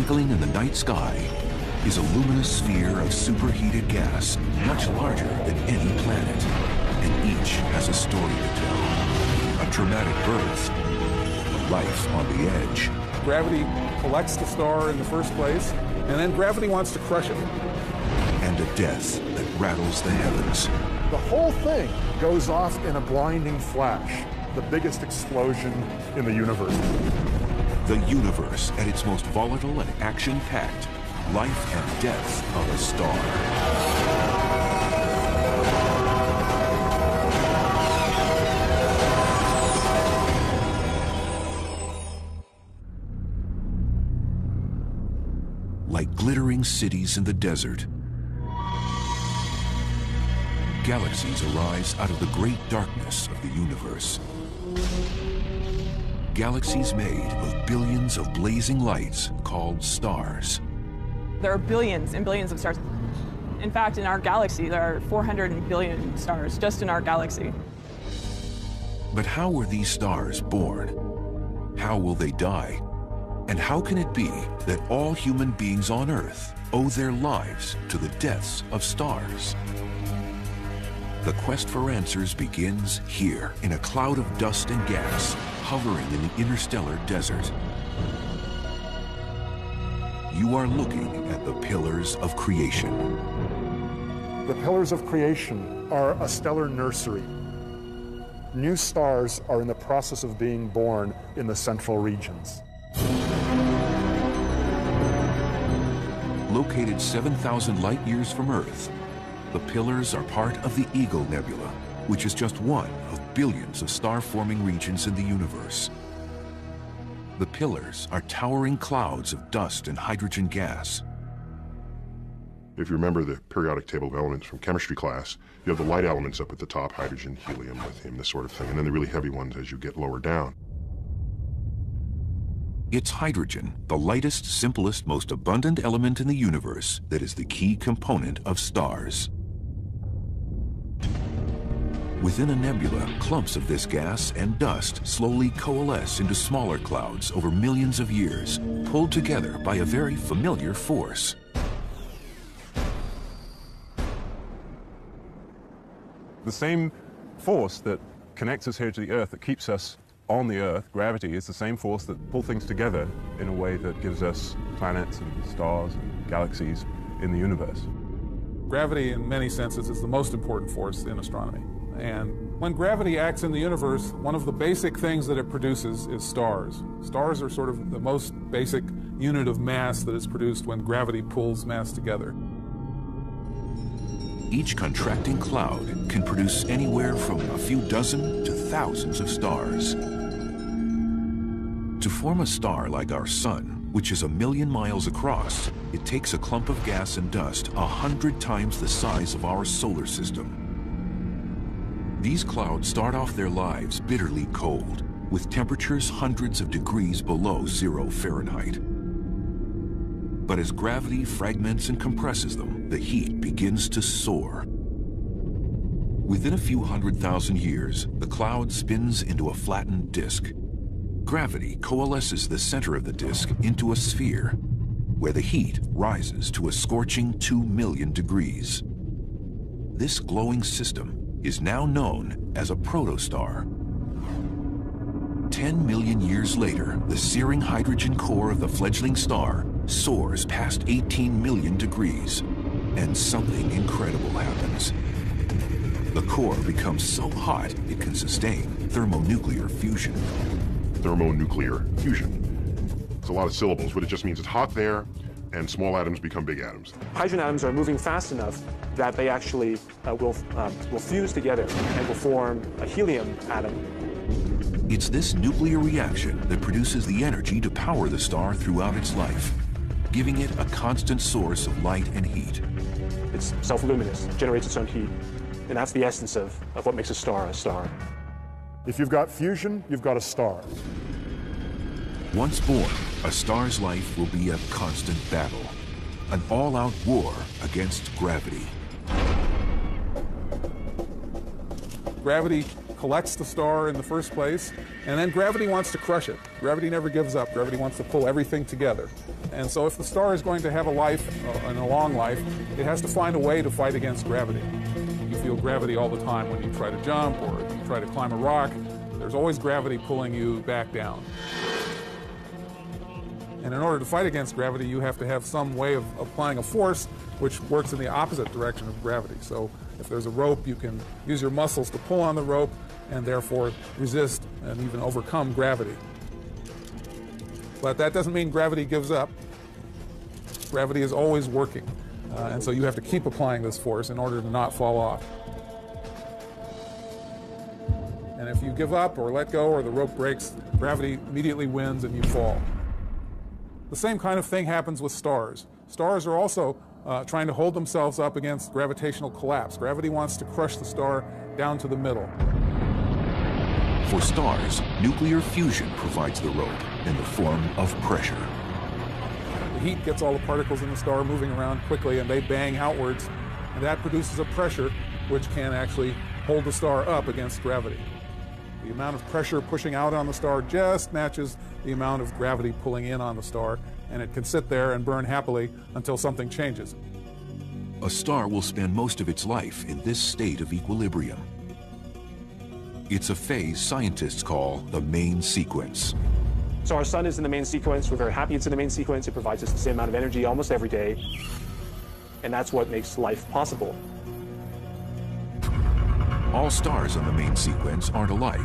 Twinkling in the night sky is a luminous sphere of superheated gas much larger than any planet, and each has a story to tell. A dramatic birth, a life on the edge. Gravity collects the star in the first place, and then gravity wants to crush it. And a death that rattles the heavens. The whole thing goes off in a blinding flash, the biggest explosion in the universe. The universe at its most volatile and action-packed. Life and death of a star. Like glittering cities in the desert, galaxies arise out of the great darkness of the universe. Galaxies made of billions of blazing lights called stars. There are billions and billions of stars. In fact, in our galaxy, there are 400 billion stars just in our galaxy. But how were these stars born? How will they die? And how can it be that all human beings on Earth owe their lives to the deaths of stars? The quest for answers begins here, in a cloud of dust and gas, hovering in the interstellar desert. You are looking at the pillars of creation. The pillars of creation are a stellar nursery. New stars are in the process of being born in the central regions. Located 7,000 light years from Earth, the pillars are part of the Eagle Nebula, which is just one of billions of star-forming regions in the universe. The pillars are towering clouds of dust and hydrogen gas. If you remember the periodic table of elements from chemistry class, you have the light elements up at the top, hydrogen, helium, lithium, this sort of thing, and then the really heavy ones as you get lower down. It's hydrogen, the lightest, simplest, most abundant element in the universe, that is the key component of stars. Within a nebula, clumps of this gas and dust slowly coalesce into smaller clouds over millions of years, pulled together by a very familiar force. The same force that connects us here to the Earth, that keeps us on the Earth, gravity, is the same force that pulls things together in a way that gives us planets and stars and galaxies in the universe. Gravity, in many senses, is the most important force in astronomy. And when gravity acts in the universe, one of the basic things that it produces is stars. Stars are sort of the most basic unit of mass that is produced when gravity pulls mass together. Each contracting cloud can produce anywhere from a few dozen to thousands of stars. To form a star like our sun, which is 1 million miles across, it takes a clump of gas and dust 100 times the size of our solar system. These clouds start off their lives bitterly cold, with temperatures hundreds of degrees below 0 Fahrenheit. But as gravity fragments and compresses them, the heat begins to soar. Within a few 100,000 years, the cloud spins into a flattened disk. Gravity coalesces the center of the disk into a sphere, where the heat rises to a scorching 2 million degrees. This glowing system is now known as a protostar. 10 million years later, the searing hydrogen core of the fledgling star soars past 18 million degrees, and something incredible happens. The core becomes so hot it can sustain thermonuclear fusion. Thermonuclear fusion. It's a lot of syllables, but it just means it's hot there, and small atoms become big atoms. Hydrogen atoms are moving fast enough that they actually will fuse together and will form a helium atom. It's this nuclear reaction that produces the energy to power the star throughout its life, giving it a constant source of light and heat. It's self-luminous, generates its own heat, and that's the essence of what makes a star a star. If you've got fusion, you've got a star. Once born, a star's life will be a constant battle, an all-out war against gravity. Gravity collects the star in the first place, and then gravity wants to crush it. Gravity never gives up. Gravity wants to pull everything together. And so if the star is going to have a life, and a long life, it has to find a way to fight against gravity. You feel gravity all the time when you try to jump or you try to climb a rock. There's always gravity pulling you back down. And in order to fight against gravity, you have to have some way of applying a force which works in the opposite direction of gravity. So if there's a rope, you can use your muscles to pull on the rope and therefore resist and even overcome gravity. But that doesn't mean gravity gives up. Gravity is always working. And so you have to keep applying this force in order to not fall off. And if you give up or let go or the rope breaks, gravity immediately wins and you fall. The same kind of thing happens with stars. Stars are also trying to hold themselves up against gravitational collapse. Gravity wants to crush the star down to the middle. For stars, nuclear fusion provides the rope in the form of pressure. The heat gets all the particles in the star moving around quickly and they bang outwards, and that produces a pressure which can actually hold the star up against gravity. The amount of pressure pushing out on the star just matches the amount of gravity pulling in on the star, and it can sit there and burn happily until something changes. A star will spend most of its life in this state of equilibrium. It's a phase scientists call the main sequence. So our sun is in the main sequence. We're very happy it's in the main sequence. It provides us the same amount of energy almost every day, and that's what makes life possible. All stars in the main sequence aren't alike.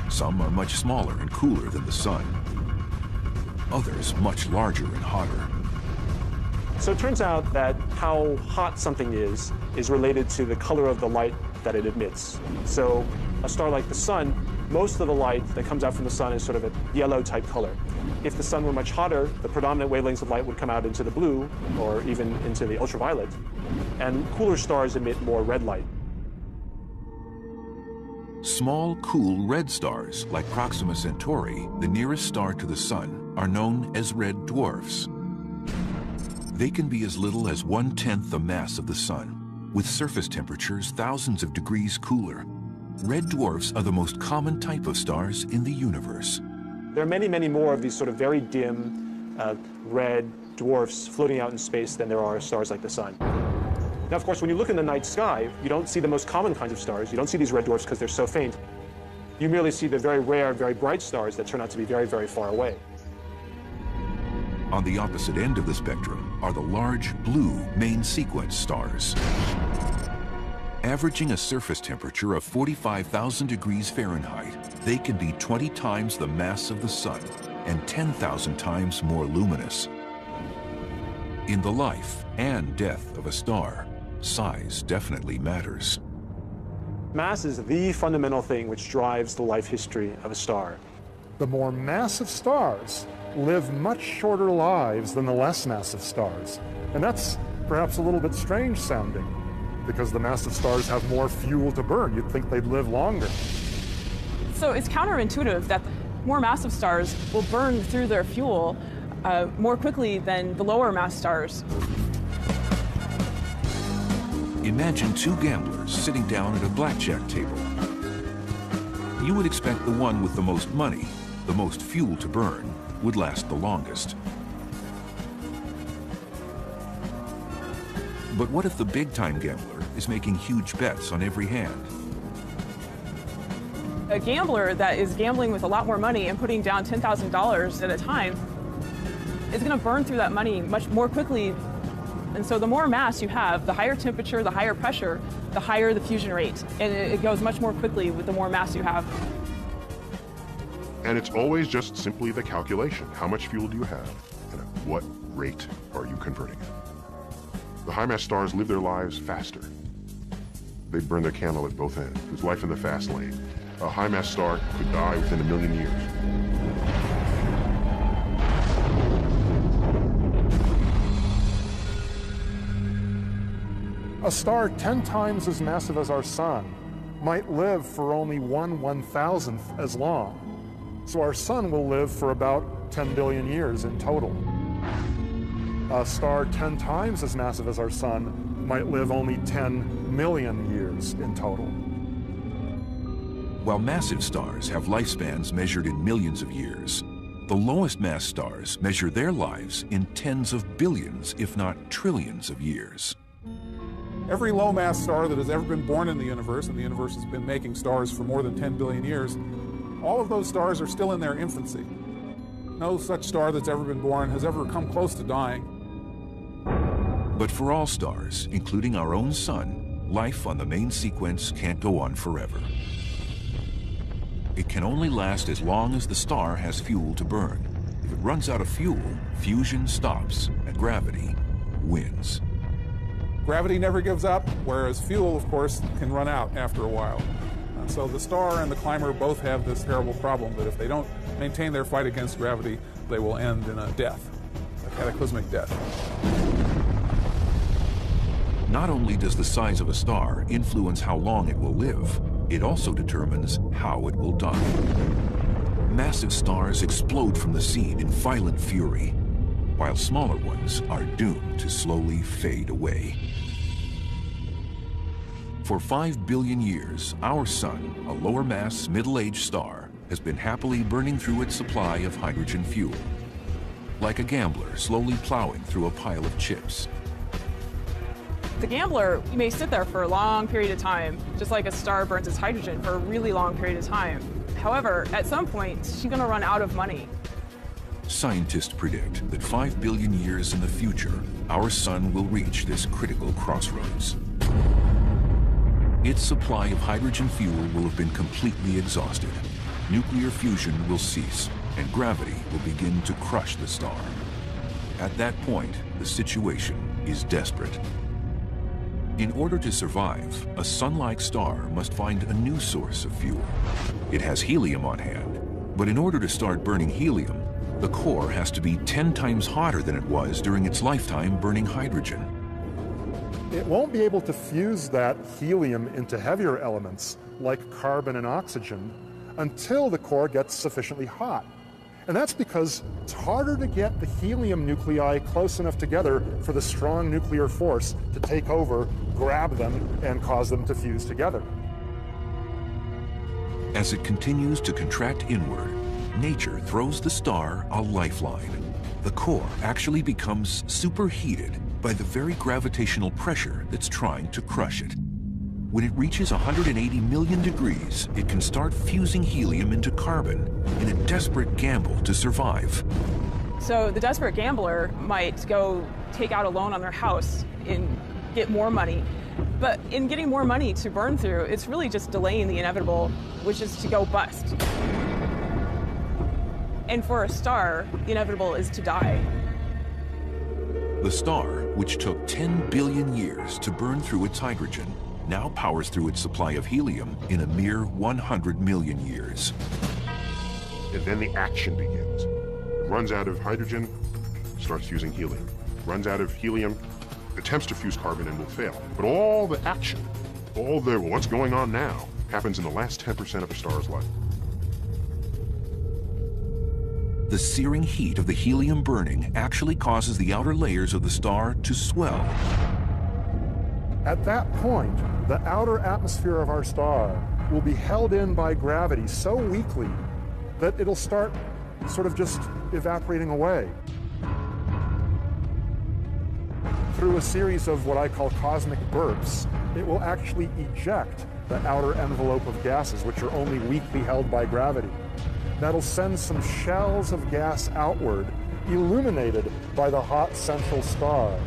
Some are much smaller and cooler than the sun. Others much larger and hotter. So it turns out that how hot something is related to the color of the light that it emits. So a star like the sun, most of the light that comes out from the sun is sort of a yellow type color. If the sun were much hotter, the predominant wavelengths of light would come out into the blue or even into the ultraviolet. And cooler stars emit more red light. Small, cool red stars, like Proxima Centauri, the nearest star to the sun, are known as red dwarfs. They can be as little as 1/10 the mass of the sun, with surface temperatures thousands of degrees cooler. Red dwarfs are the most common type of stars in the universe. There are many, many more of these sort of very dim red dwarfs floating out in space than there are stars like the sun. Now, of course, when you look in the night sky, you don't see the most common kinds of stars. You don't see these red dwarfs because they're so faint. You merely see the very rare, very bright stars that turn out to be very, very far away. On the opposite end of the spectrum are the large blue main sequence stars. Averaging a surface temperature of 45,000 degrees Fahrenheit, they can be 20 times the mass of the sun and 10,000 times more luminous. In the life and death of a star, size definitely matters. Mass is the fundamental thing which drives the life history of a star. The more massive stars live much shorter lives than the less massive stars. And that's perhaps a little bit strange sounding, because the massive stars have more fuel to burn. You'd think they'd live longer. So it's counterintuitive that more massive stars will burn through their fuel more quickly than the lower mass stars. Imagine two gamblers sitting down at a blackjack table. You would expect the one with the most money, the most fuel to burn, would last the longest. But what if the big-time gambler is making huge bets on every hand? A gambler that is gambling with a lot more money and putting down $10,000 at a time is going to burn through that money much more quickly. And so the more mass you have, the higher temperature, the higher pressure, the higher the fusion rate. And it goes much more quickly with the more mass you have. And it's always just simply the calculation. How much fuel do you have? And at what rate are you converting it? The high-mass stars live their lives faster. They burn their candle at both ends. There's life in the fast lane. A high-mass star could die within 1 million years. A star 10 times as massive as our sun might live for only 1/1000th as long. So our sun will live for about 10 billion years in total. A star 10 times as massive as our sun might live only 10 million years in total. While massive stars have lifespans measured in millions of years, the lowest mass stars measure their lives in tens of billions, if not trillions of years. Every low-mass star that has ever been born in the universe, and the universe has been making stars for more than 10 billion years, all of those stars are still in their infancy. No such star that's ever been born has ever come close to dying. But for all stars, including our own sun, life on the main sequence can't go on forever. It can only last as long as the star has fuel to burn. If it runs out of fuel, fusion stops, and gravity wins. Gravity never gives up, whereas fuel, of course, can run out after a while. So the star and the climber both have this terrible problem that if they don't maintain their fight against gravity, they will end in a death, a cataclysmic death. Not only does the size of a star influence how long it will live, it also determines how it will die. Massive stars explode from the scene in violent fury, while smaller ones are doomed to slowly fade away. For 5 billion years, our sun, a lower mass, middle-aged star, has been happily burning through its supply of hydrogen fuel, like a gambler slowly plowing through a pile of chips. The gambler may sit there for a long period of time, just like a star burns its hydrogen for a really long period of time. However, at some point, she's going to run out of money. Scientists predict that 5 billion years in the future, our sun will reach this critical crossroads. Its supply of hydrogen fuel will have been completely exhausted. Nuclear fusion will cease, and gravity will begin to crush the star. At that point, the situation is desperate. In order to survive, a sun-like star must find a new source of fuel. It has helium on hand, but in order to start burning helium, the core has to be 10 times hotter than it was during its lifetime burning hydrogen. It won't be able to fuse that helium into heavier elements like carbon and oxygen until the core gets sufficiently hot. And that's because it's harder to get the helium nuclei close enough together for the strong nuclear force to take over, grab them, and cause them to fuse together. As it continues to contract inward, nature throws the star a lifeline. The core actually becomes superheated by the very gravitational pressure that's trying to crush it. When it reaches 180 million degrees, it can start fusing helium into carbon in a desperate gamble to survive. So the desperate gambler might go take out a loan on their house and get more money. But in getting more money to burn through, it's really just delaying the inevitable, which is to go bust. And for a star, the inevitable is to die. The star, which took 10 billion years to burn through its hydrogen, now powers through its supply of helium in a mere 100 million years. And then the action begins. It runs out of hydrogen, starts fusing helium. Runs out of helium, attempts to fuse carbon and will fail. But all the action, all the what's going on now, happens in the last 10% of a star's life. The searing heat of the helium burning actually causes the outer layers of the star to swell. At that point, the outer atmosphere of our star will be held in by gravity so weakly that it'll start sort of just evaporating away. Through a series of what I call cosmic bursts, it will actually eject the outer envelope of gases, which are only weakly held by gravity. That'll send some shells of gas outward, illuminated by the hot central star.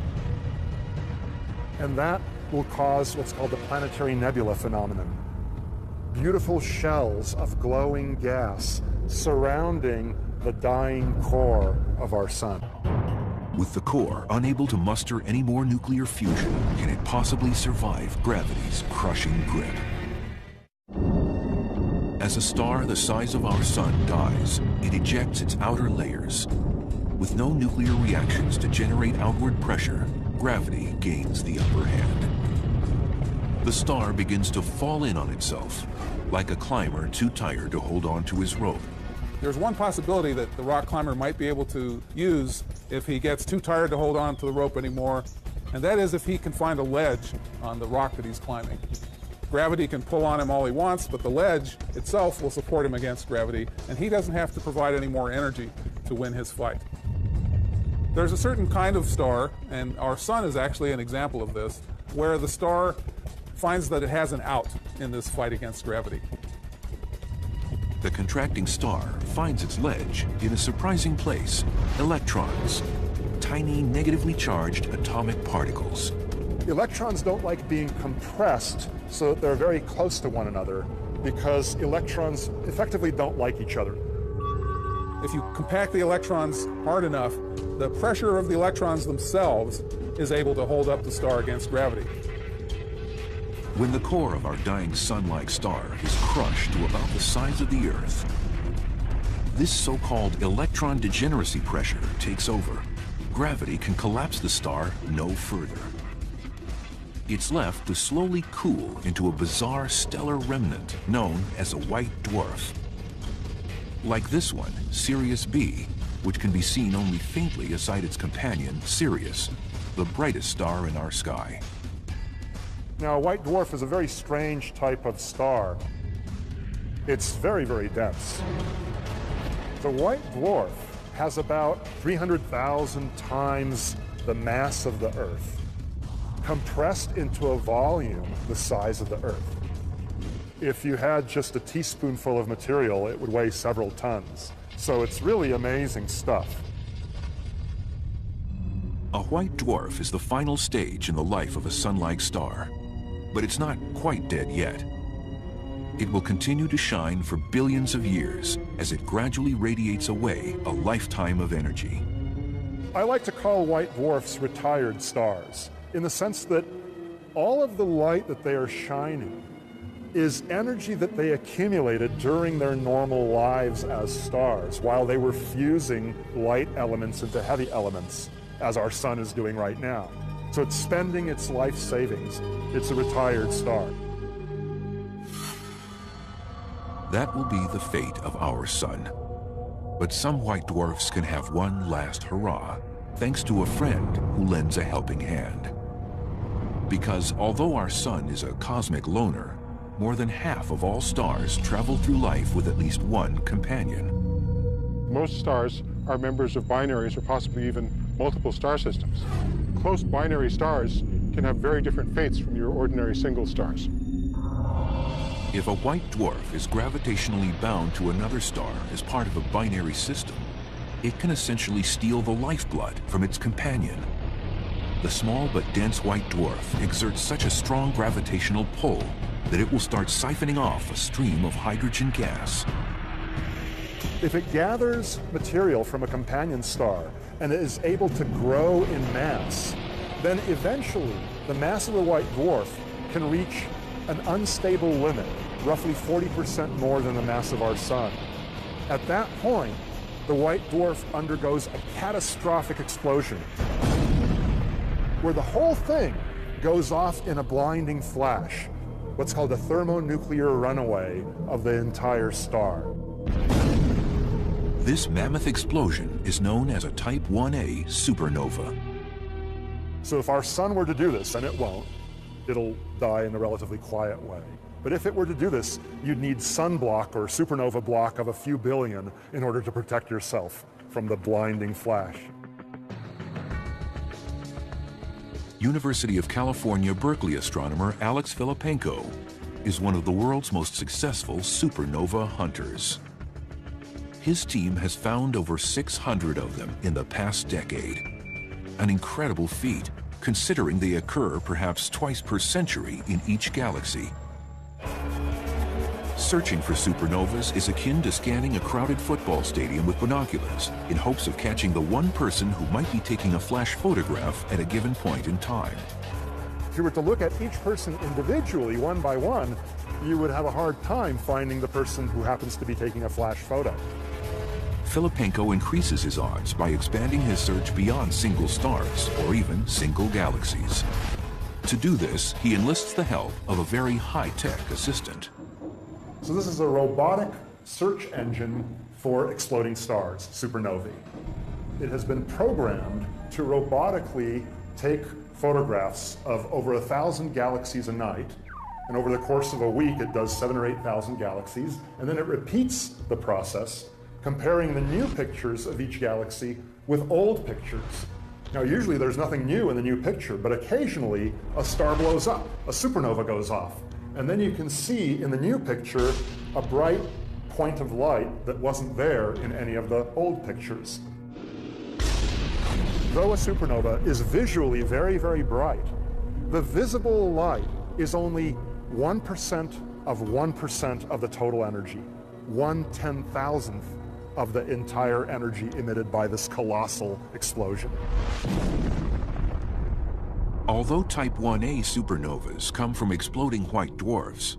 And that will cause what's called the planetary nebula phenomenon. Beautiful shells of glowing gas surrounding the dying core of our sun. With the core unable to muster any more nuclear fusion, can it possibly survive gravity's crushing grip? As a star the size of our sun dies, it ejects its outer layers. With no nuclear reactions to generate outward pressure, gravity gains the upper hand. The star begins to fall in on itself, like a climber too tired to hold on to his rope. There's one possibility that the rock climber might be able to use if he gets too tired to hold on to the rope anymore, and that is if he can find a ledge on the rock that he's climbing. Gravity can pull on him all he wants, but the ledge itself will support him against gravity, and he doesn't have to provide any more energy to win his fight. There's a certain kind of star, and our sun is actually an example of this, where the star finds that it has an out in this fight against gravity. The contracting star finds its ledge in a surprising place: electrons, tiny negatively charged atomic particles. Electrons don't like being compressed so that they're very close to one another, because electrons effectively don't like each other. If you compact the electrons hard enough, the pressure of the electrons themselves is able to hold up the star against gravity. When the core of our dying sun-like star is crushed to about the size of the Earth, this so-called electron degeneracy pressure takes over. Gravity can collapse the star no further. It's left to slowly cool into a bizarre stellar remnant known as a white dwarf. Like this one, Sirius B, which can be seen only faintly aside its companion, Sirius, the brightest star in our sky. Now, a white dwarf is a very strange type of star. It's very, very dense. The white dwarf has about 300,000 times the mass of the Earth, compressed into a volume the size of the Earth. If you had just a teaspoonful of material, it would weigh several tons. So it's really amazing stuff. A white dwarf is the final stage in the life of a sun-like star, but it's not quite dead yet. It will continue to shine for billions of years as it gradually radiates away a lifetime of energy. I like to call white dwarfs retired stars, in the sense that all of the light that they are shining is energy that they accumulated during their normal lives as stars, while they were fusing light elements into heavy elements, as our sun is doing right now. So it's spending its life savings. It's a retired star. That will be the fate of our sun. But some white dwarfs can have one last hurrah, thanks to a friend who lends a helping hand. Because although our sun is a cosmic loner, more than half of all stars travel through life with at least one companion. Most stars are members of binaries or possibly even multiple star systems. Close binary stars can have very different fates from your ordinary single stars. If a white dwarf is gravitationally bound to another star as part of a binary system, it can essentially steal the lifeblood from its companion. The small but dense white dwarf exerts such a strong gravitational pull that it will start siphoning off a stream of hydrogen gas. If it gathers material from a companion star and is able to grow in mass, then eventually the mass of the white dwarf can reach an unstable limit, roughly 40% more than the mass of our sun. At that point, the white dwarf undergoes a catastrophic explosion, where the whole thing goes off in a blinding flash, what's called a thermonuclear runaway of the entire star. This mammoth explosion is known as a Type 1A supernova. So if our sun were to do this, and it won't, it'll die in a relatively quiet way. But if it were to do this, you'd need sunblock or supernova block of a few billion in order to protect yourself from the blinding flash. University of California, Berkeley astronomer Alex Filipenko is one of the world's most successful supernova hunters. His team has found over 600 of them in the past decade. An incredible feat, considering they occur perhaps twice per century in each galaxy. Searching for supernovas is akin to scanning a crowded football stadium with binoculars in hopes of catching the one person who might be taking a flash photograph at a given point in time. If you were to look at each person individually, one by one, you would have a hard time finding the person who happens to be taking a flash photo. Filipenko increases his odds by expanding his search beyond single stars or even single galaxies. To do this, he enlists the help of a very high-tech assistant. So this is a robotic search engine for exploding stars, supernovae. It has been programmed to robotically take photographs of over 1,000 galaxies a night And over the course of a week, it does 7,000 or 8,000 galaxies, and then it repeats the process, comparing the new pictures of each galaxy with old pictures. Now, usually there's nothing new in the new picture, but occasionally a star blows up, a supernova goes off, and then you can see in the new picture a bright point of light that wasn't there in any of the old pictures. Though a supernova is visually very, very bright, the visible light is only 1% of 1% of the total energy, 1/10,000th of the entire energy emitted by this colossal explosion. Although Type 1a supernovas come from exploding white dwarfs,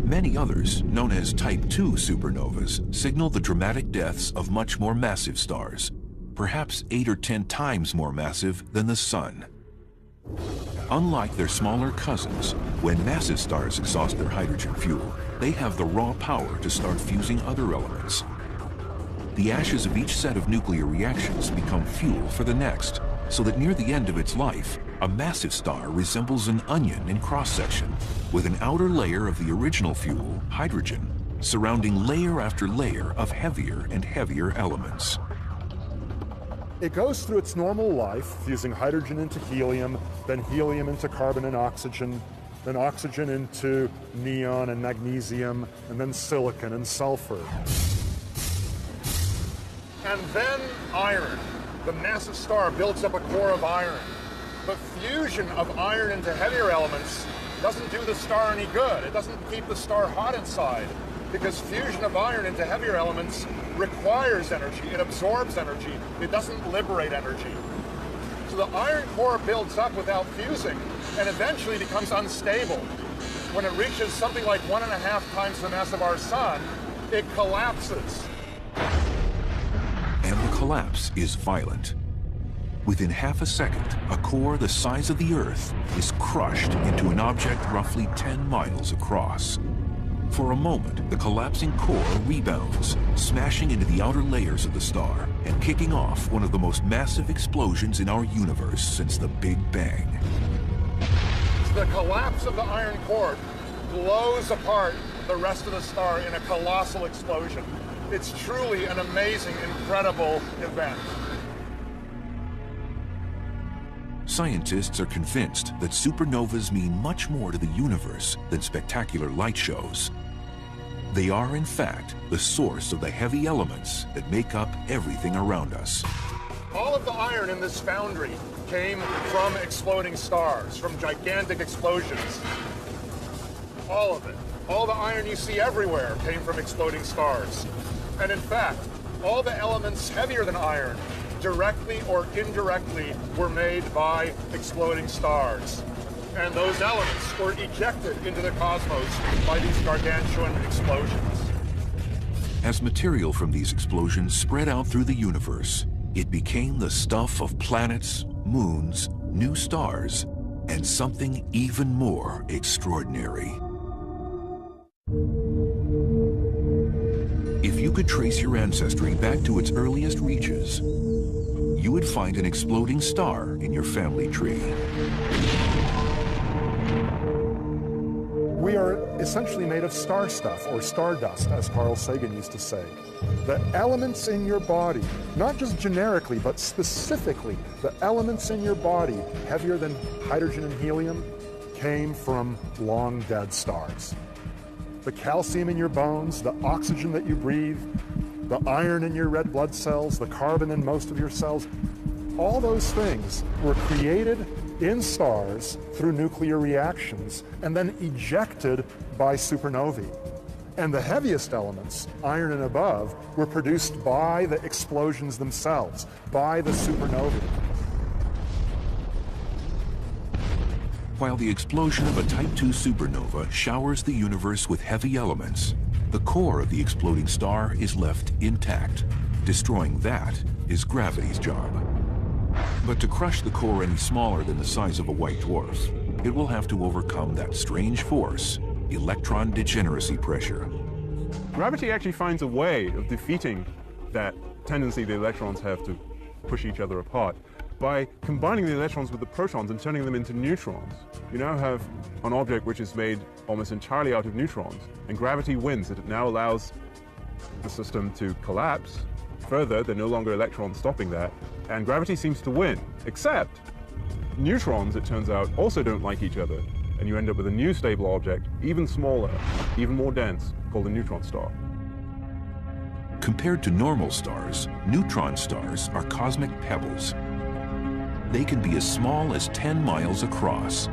many others, known as Type 2 supernovas, signal the dramatic deaths of much more massive stars, perhaps 8 or 10 times more massive than the Sun. Unlike their smaller cousins, when massive stars exhaust their hydrogen fuel, they have the raw power to start fusing other elements. The ashes of each set of nuclear reactions become fuel for the next, so that near the end of its life, a massive star resembles an onion in cross-section, with an outer layer of the original fuel, hydrogen, surrounding layer after layer of heavier and heavier elements. It goes through its normal life, fusing hydrogen into helium, then helium into carbon and oxygen, then oxygen into neon and magnesium, and then silicon and sulfur. And then iron. The massive star builds up a core of iron. But fusion of iron into heavier elements doesn't do the star any good. It doesn't keep the star hot inside, because fusion of iron into heavier elements requires energy. It absorbs energy. It doesn't liberate energy. So the iron core builds up without fusing and eventually becomes unstable. When it reaches something like 1.5 times the mass of our Sun, it collapses. And the collapse is violent. Within half a second, a core the size of the Earth is crushed into an object roughly 10 miles across. For a moment, the collapsing core rebounds, smashing into the outer layers of the star and kicking off one of the most massive explosions in our universe since the Big Bang. The collapse of the iron core blows apart the rest of the star in a colossal explosion. It's truly an amazing, incredible event. Scientists are convinced that supernovas mean much more to the universe than spectacular light shows. They are, in fact, the source of the heavy elements that make up everything around us. All of the iron in this foundry came from exploding stars, from gigantic explosions. All of it. All the iron you see everywhere came from exploding stars. And in fact, all the elements heavier than iron, directly or indirectly, were made by exploding stars. And those elements were ejected into the cosmos by these gargantuan explosions. As material from these explosions spread out through the universe, it became the stuff of planets, moons, new stars, and something even more extraordinary. If you could trace your ancestry back to its earliest reaches, you would find an exploding star in your family tree. We are essentially made of star stuff, or stardust, as Carl Sagan used to say. The elements in your body, not just generically, but specifically, the elements in your body, heavier than hydrogen and helium, came from long-dead stars. The calcium in your bones, the oxygen that you breathe, the iron in your red blood cells, the carbon in most of your cells, all those things were created in stars through nuclear reactions and then ejected by supernovae. And the heaviest elements, iron and above, were produced by the explosions themselves, by the supernovae. While the explosion of a Type 2 supernova showers the universe with heavy elements, the core of the exploding star is left intact. Destroying that is gravity's job. But to crush the core any smaller than the size of a white dwarf, it will have to overcome that strange force, electron degeneracy pressure. Gravity actually finds a way of defeating that tendency the electrons have to push each other apart By combining the electrons with the protons and turning them into neutrons, you now have an object which is made almost entirely out of neutrons, and gravity wins. It now allows the system to collapse further. There are no longer electrons stopping that, and gravity seems to win, except neutrons, it turns out, also don't like each other, and you end up with a new stable object, even smaller, even more dense, called a neutron star. Compared to normal stars, neutron stars are cosmic pebbles. They can be as small as 10 miles across.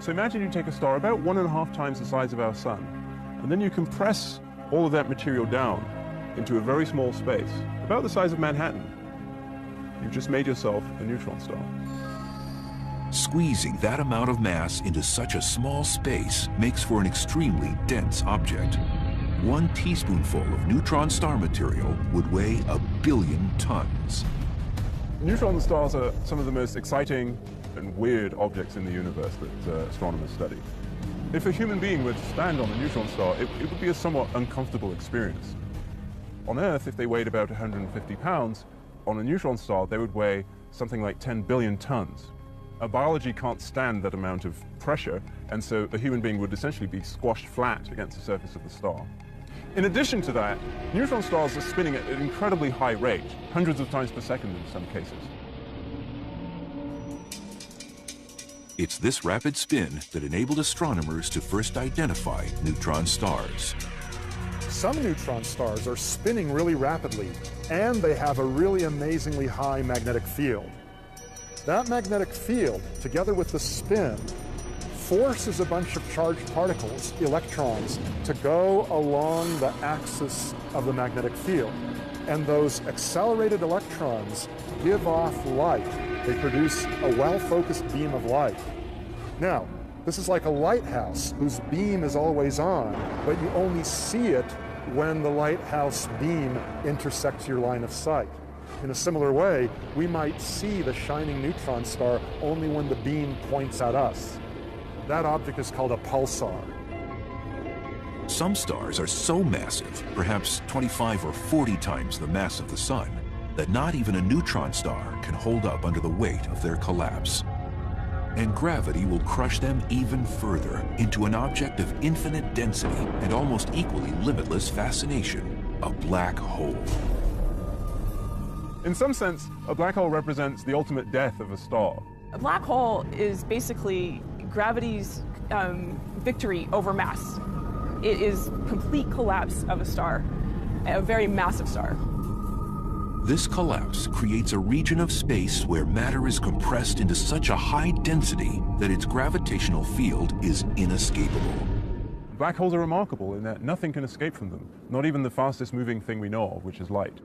So imagine you take a star about 1.5 times the size of our sun, and then you compress all of that material down into a very small space, about the size of Manhattan. You've just made yourself a neutron star. Squeezing that amount of mass into such a small space makes for an extremely dense object. 1 teaspoonful of neutron star material would weigh 1 billion tons. Neutron stars are some of the most exciting and weird objects in the universe that astronomers study. If a human being were to stand on a neutron star, it would be a somewhat uncomfortable experience. On Earth, if they weighed about 150 pounds, on a neutron star, they would weigh something like 10 billion tons. Our biology can't stand that amount of pressure, and so a human being would essentially be squashed flat against the surface of the star. In addition to that, neutron stars are spinning at an incredibly high rate, hundreds of times per second in some cases. It's this rapid spin that enabled astronomers to first identify neutron stars. Some neutron stars are spinning really rapidly, and they have a really amazingly high magnetic field. That magnetic field, together with the spin, forces a bunch of charged particles, electrons, to go along the axis of the magnetic field. And those accelerated electrons give off light. They produce a well-focused beam of light. Now, this is like a lighthouse whose beam is always on, but you only see it when the lighthouse beam intersects your line of sight. In a similar way, we might see the shining neutron star only when the beam points at us. That object is called a pulsar. Some stars are so massive, perhaps 25 or 40 times the mass of the Sun, that not even a neutron star can hold up under the weight of their collapse. And gravity will crush them even further into an object of infinite density and almost equally limitless fascination, a black hole. In some sense, a black hole represents the ultimate death of a star. A black hole is basically gravity's victory over mass. It is complete collapse of a star, a very massive star. This collapse creates a region of space where matter is compressed into such a high density that its gravitational field is inescapable. Black holes are remarkable in that nothing can escape from them, not even the fastest moving thing we know of, which is light.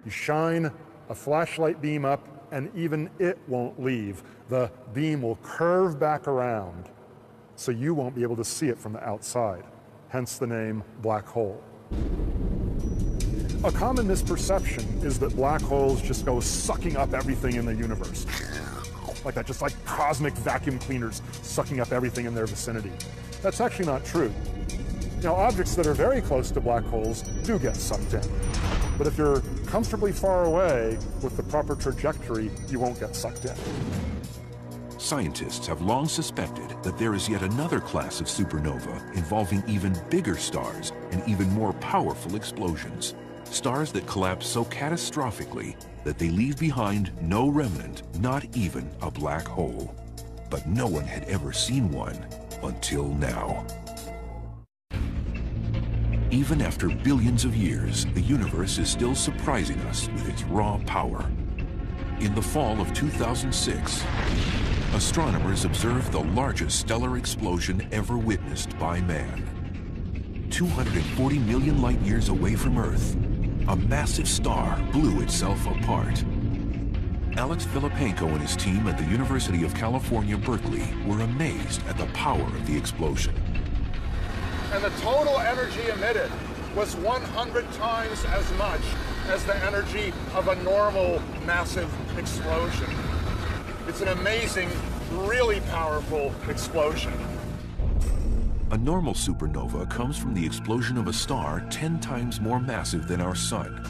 You shine a flashlight beam up, and even it won't leave. The beam will curve back around, so you won't be able to see it from the outside, hence the name black hole. A common misperception is that black holes just go sucking up everything in the universe. Like that, just like cosmic vacuum cleaners sucking up everything in their vicinity. That's actually not true. Now, objects that are very close to black holes do get sucked in. But if you're comfortably far away with the proper trajectory, you won't get sucked in. Scientists have long suspected that there is yet another class of supernova involving even bigger stars and even more powerful explosions. Stars that collapse so catastrophically that they leave behind no remnant, not even a black hole. But no one had ever seen one until now. Even after billions of years, the universe is still surprising us with its raw power. In the fall of 2006, astronomers observed the largest stellar explosion ever witnessed by man. 240 million light years away from Earth, a massive star blew itself apart. Alex Filipenko and his team at the University of California, Berkeley were amazed at the power of the explosion. And the total energy emitted was 100 times as much as the energy of a normal massive explosion. It's an amazing, really powerful explosion. A normal supernova comes from the explosion of a star 10 times more massive than our Sun.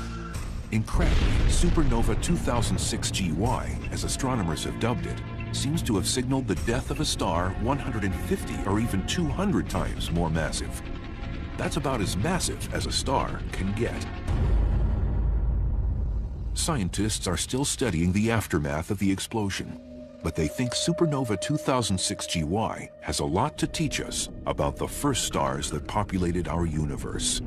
Incredibly, supernova 2006 GY, as astronomers have dubbed it, seems to have signaled the death of a star 150 or even 200 times more massive. That's about as massive as a star can get. Scientists are still studying the aftermath of the explosion, but they think supernova 2006 GY has a lot to teach us about the first stars that populated our universe.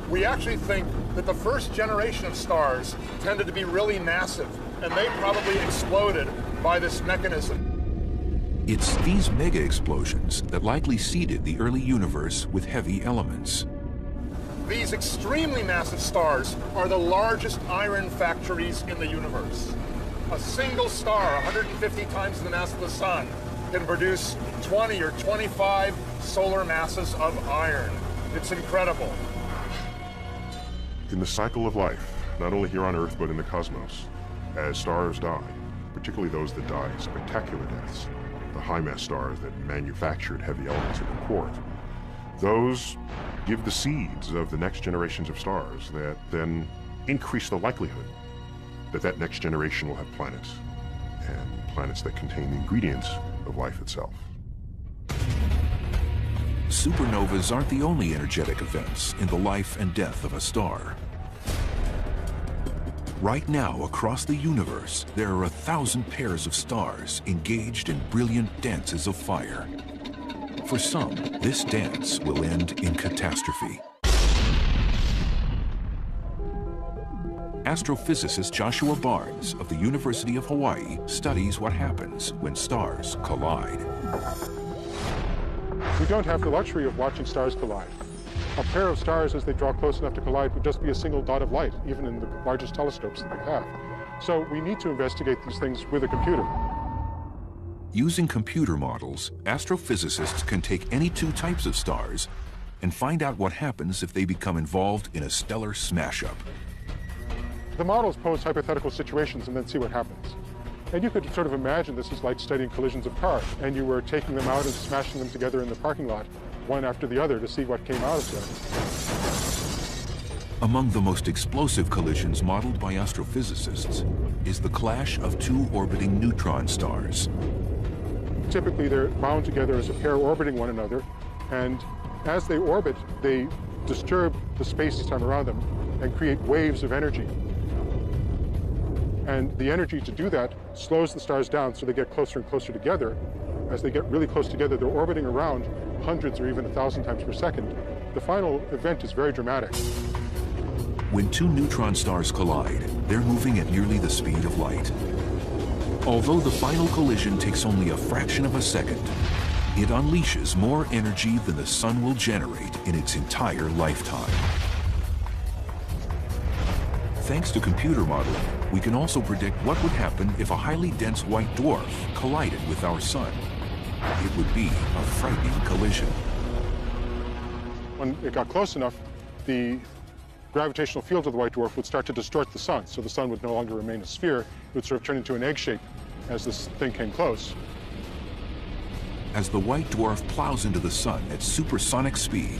We actually think that the first generation of stars tended to be really massive, and they probably exploded by this mechanism. It's these mega explosions that likely seeded the early universe with heavy elements. These extremely massive stars are the largest iron factories in the universe. A single star, 150 times the mass of the sun, can produce 20 or 25 solar masses of iron. It's incredible. In the cycle of life, not only here on Earth, but in the cosmos, as stars die, particularly those that die spectacular deaths, the high-mass stars that manufactured heavy elements at the core, those give the seeds of the next generations of stars that then increase the likelihood that that next generation will have planets, and planets that contain the ingredients of life itself. Supernovas aren't the only energetic events in the life and death of a star. Right now, across the universe, there are 1,000 pairs of stars engaged in brilliant dances of fire. For some, this dance will end in catastrophe. Astrophysicist Joshua Barnes of the University of Hawaii studies what happens when stars collide. We don't have the luxury of watching stars collide. A pair of stars, as they draw close enough to collide, would just be a single dot of light, even in the largest telescopes that we have. So we need to investigate these things with a computer. Using computer models, astrophysicists can take any two types of stars and find out what happens if they become involved in a stellar smash-up. The models pose hypothetical situations and then see what happens. And you could sort of imagine this is like studying collisions of cars, and you were taking them out and smashing them together in the parking lot, one after the other, to see what came out of them. Among the most explosive collisions modeled by astrophysicists is the clash of two orbiting neutron stars. Typically, they're bound together as a pair orbiting one another, and as they orbit, they disturb the space-time around them and create waves of energy. And the energy to do that slows the stars down so they get closer and closer together. As they get really close together, they're orbiting around hundreds or even 1,000 times per second. The final event is very dramatic. When two neutron stars collide, they're moving at nearly the speed of light. Although the final collision takes only a fraction of a second, it unleashes more energy than the sun will generate in its entire lifetime. Thanks to computer modeling, we can also predict what would happen if a highly dense white dwarf collided with our sun. It would be a frightening collision. When it got close enough, the gravitational field of the white dwarf would start to distort the sun, so the sun would no longer remain a sphere. It would sort of turn into an egg shape as this thing came close. As the white dwarf plows into the sun at supersonic speed,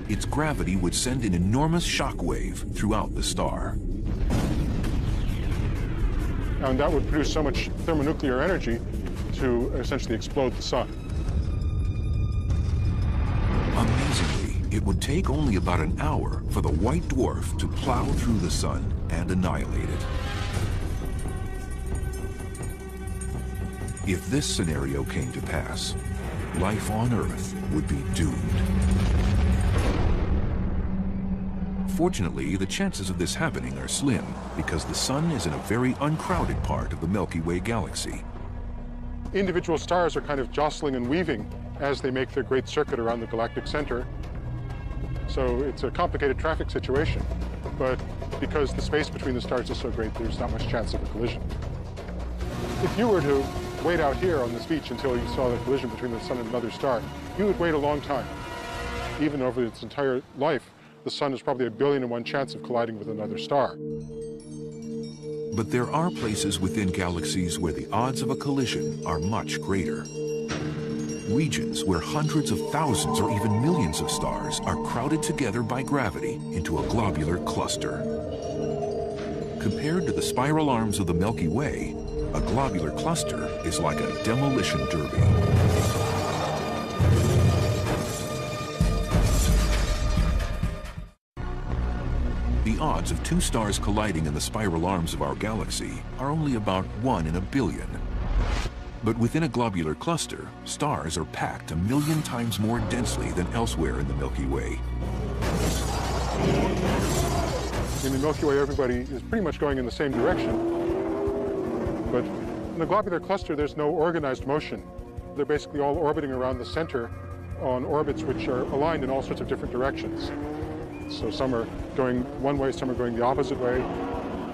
its gravity would send an enormous shock wave throughout the star. And that would produce so much thermonuclear energy to essentially explode the sun. Amazingly, it would take only about an hour for the white dwarf to plow through the sun and annihilate it. If this scenario came to pass, life on Earth would be doomed. Fortunately, the chances of this happening are slim because the sun is in a very uncrowded part of the Milky Way galaxy. Individual stars are kind of jostling and weaving as they make their great circuit around the galactic center. So it's a complicated traffic situation, but because the space between the stars is so great, there's not much chance of a collision. If you were to wait out here on this beach until you saw the collision between the sun and another star, you would wait a long time. Even over its entire life, the sun has probably 1,000,000,001 chance of colliding with another star. But there are places within galaxies where the odds of a collision are much greater. regions where hundreds of thousands or even millions of stars are crowded together by gravity into a globular cluster. Compared to the spiral arms of the Milky Way, a globular cluster is like a demolition derby. The odds of two stars colliding in the spiral arms of our galaxy are only about 1 in a billion. But within a globular cluster, stars are packed 1 million times more densely than elsewhere in the Milky Way. In the Milky Way, everybody is pretty much going in the same direction. But in the globular cluster, there's no organized motion. They're basically all orbiting around the center on orbits which are aligned in all sorts of different directions. So some are going one way, some are going the opposite way.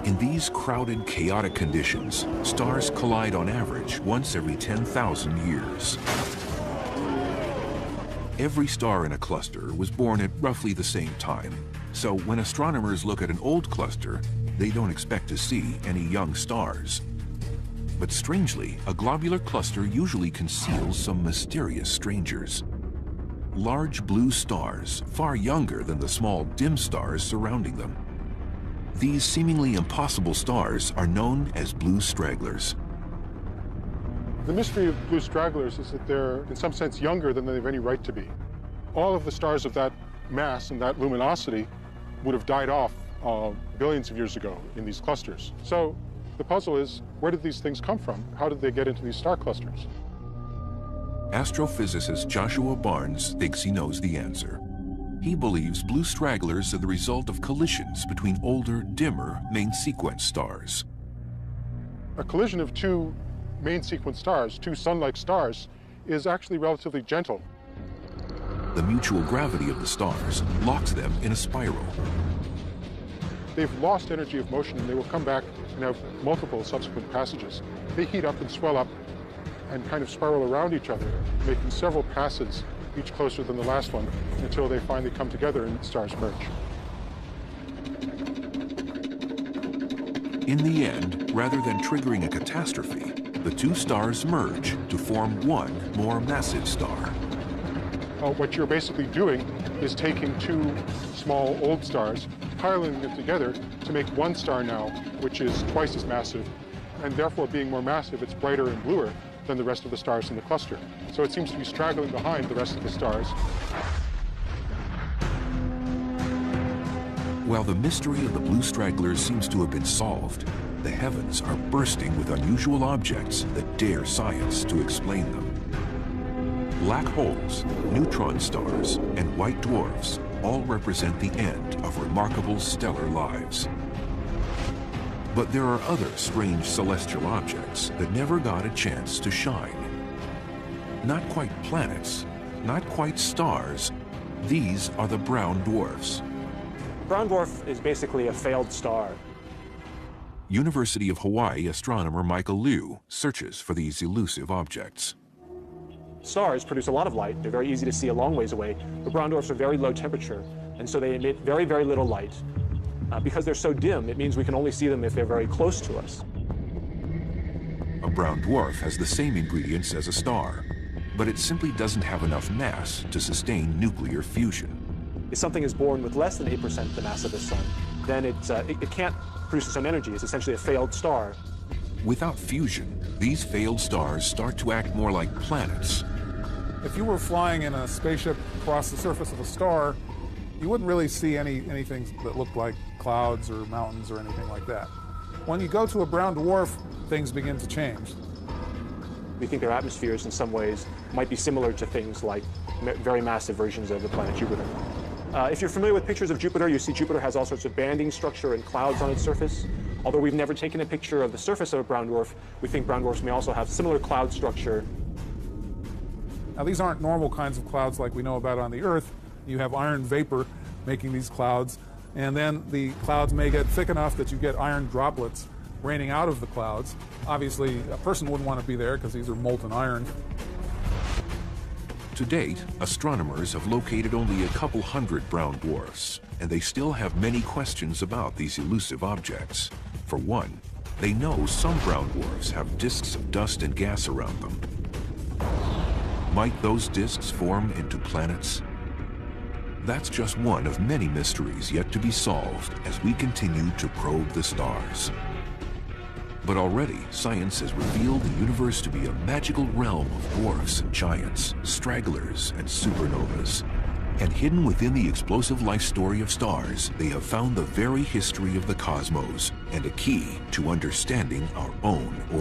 In these crowded, chaotic conditions, stars collide on average once every 10,000 years. Every star in a cluster was born at roughly the same time. So when astronomers look at an old cluster, they don't expect to see any young stars. But strangely, a globular cluster usually conceals some mysterious strangers. Large blue stars, far younger than the small dim stars surrounding them. These seemingly impossible stars are known as blue stragglers. The mystery of blue stragglers is that they're, in some sense, younger than they have any right to be. All of the stars of that mass and that luminosity would have died off billions of years ago in these clusters. So the puzzle is, where did these things come from? How did they get into these star clusters? Astrophysicist Joshua Barnes thinks he knows the answer. He believes blue stragglers are the result of collisions between older, dimmer main sequence stars. A collision of two main sequence stars, two sun-like stars, is actually relatively gentle. The mutual gravity of the stars locks them in a spiral. They've lost energy of motion, and they will come back and have multiple subsequent passages. They heat up and swell up and kind of spiral around each other, making several passes, each closer than the last one, until they finally come together and stars merge. In the end, rather than triggering a catastrophe, the two stars merge to form one more massive star. What you're basically doing is taking two small old stars, piling them together to make one star now, which is twice as massive, and therefore being more massive, it's brighter and bluer than the rest of the stars in the cluster. So it seems to be straggling behind the rest of the stars. While the mystery of the blue stragglers seems to have been solved, the heavens are bursting with unusual objects that dare science to explain them. Black holes, neutron stars, and white dwarfs all represent the end of remarkable stellar lives. But there are other strange celestial objects that never got a chance to shine. Not quite planets, not quite stars, these are the brown dwarfs. Brown dwarf is basically a failed star. University of Hawaii astronomer Michael Liu searches for these elusive objects. Stars produce a lot of light. They're very easy to see a long ways away. But brown dwarfs are very low temperature, and so they emit very, very little light. Because they're so dim, it means we can only see them if they're very close to us. A brown dwarf has the same ingredients as a star, but it simply doesn't have enough mass to sustain nuclear fusion. If something is born with less than 8% the mass of the sun, then it can't produce its own energy. It's essentially a failed star. Without fusion, these failed stars start to act more like planets. If you were flying in a spaceship across the surface of a star, you wouldn't really see anything that looked like clouds or mountains or anything like that. When you go to a brown dwarf, things begin to change. We think their atmospheres in some ways might be similar to things like very massive versions of the planet Jupiter. If you're familiar with pictures of Jupiter, you see Jupiter has all sorts of banding structure and clouds on its surface. Although we've never taken a picture of the surface of a brown dwarf, we think brown dwarfs may also have similar cloud structure. Now, these aren't normal kinds of clouds like we know about on the Earth. You have iron vapor making these clouds, and then the clouds may get thick enough that you get iron droplets raining out of the clouds. Obviously, a person wouldn't want to be there because these are molten iron. To date, astronomers have located only a couple hundred brown dwarfs, and they still have many questions about these elusive objects. For one, they know some brown dwarfs have disks of dust and gas around them. Might those disks form into planets? That's just one of many mysteries yet to be solved as we continue to probe the stars. But already, science has revealed the universe to be a magical realm of dwarfs and giants, stragglers and supernovas. And hidden within the explosive life story of stars, they have found the very history of the cosmos and a key to understanding our own origins.